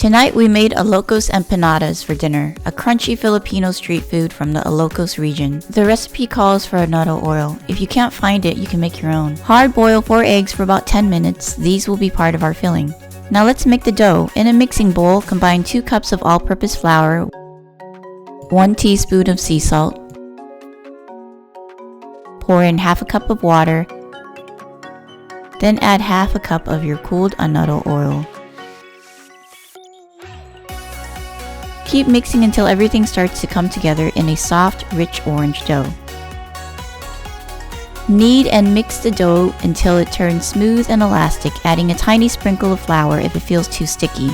Tonight we made Ilocos Empanadas for dinner, a crunchy Filipino street food from the Ilocos region. The recipe calls for annatto oil. If you can't find it, you can make your own. Hard boil 4 eggs for about 10 minutes. These will be part of our filling. Now let's make the dough. In a mixing bowl, combine 2 cups of all-purpose flour, 1 teaspoon of sea salt, pour in half a cup of water, then add half a cup of your cooled annatto oil. Keep mixing until everything starts to come together in a soft, rich orange dough. Knead and mix the dough until it turns smooth and elastic, adding a tiny sprinkle of flour if it feels too sticky.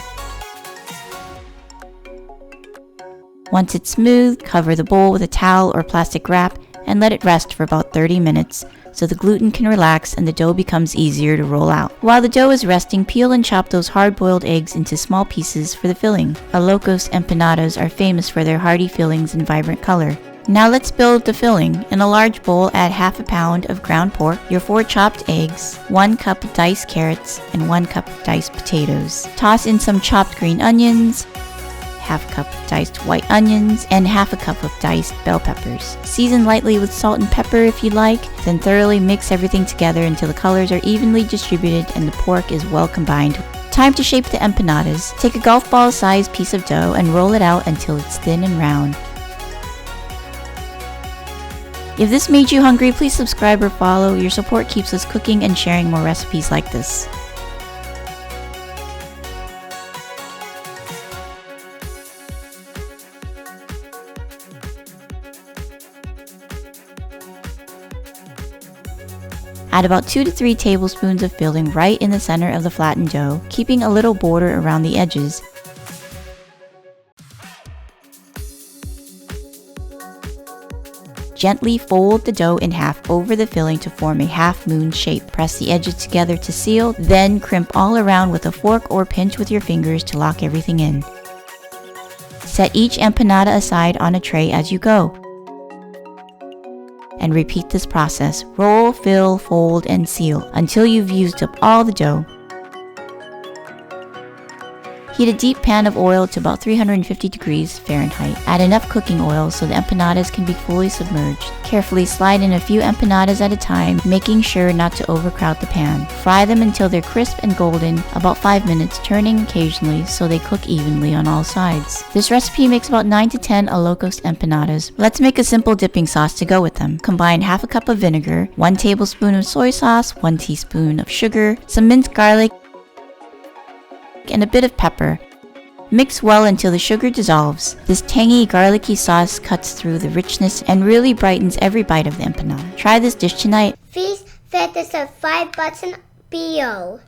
Once it's smooth, cover the bowl with a towel or plastic wrap and let it rest for about 30 minutes so the gluten can relax and the dough becomes easier to roll out. While the dough is resting, peel and chop those hard-boiled eggs into small pieces for the filling. Ilocos Empanadas are famous for their hearty fillings and vibrant color. Now let's build the filling. In a large bowl, add half a pound of ground pork, your 4 chopped eggs, 1 cup of diced carrots, and 1 cup of diced potatoes. Toss in some chopped green onions, half a cup of diced white onions, and half a cup of diced bell peppers. Season lightly with salt and pepper if you like, then thoroughly mix everything together until the colors are evenly distributed and the pork is well combined. Time to shape the empanadas. Take a golf ball sized piece of dough and roll it out until it's thin and round. If this made you hungry, please subscribe or follow. Your support keeps us cooking and sharing more recipes like this. Add about 2 to 3 tablespoons of filling right in the center of the flattened dough, keeping a little border around the edges. Gently fold the dough in half over the filling to form a half-moon shape. Press the edges together to seal, then crimp all around with a fork or pinch with your fingers to lock everything in. Set each empanada aside on a tray as you go. And repeat this process. Roll, fill, fold, and seal until you've used up all the dough. Heat a deep pan of oil to about 350 degrees Fahrenheit. Add enough cooking oil so the empanadas can be fully submerged. Carefully slide in a few empanadas at a time, making sure not to overcrowd the pan. Fry them until they're crisp and golden, about 5 minutes, turning occasionally so they cook evenly on all sides. This recipe makes about 9 to 10 Ilocos empanadas. Let's make a simple dipping sauce to go with them. Combine half a cup of vinegar, 1 tablespoon of soy sauce, 1 teaspoon of sugar, some minced garlic, and a bit of pepper. Mix well until the sugar dissolves. This tangy, garlicky sauce cuts through the richness and really brightens every bite of the empanada. Try this dish tonight. Please hit the subscribe button below.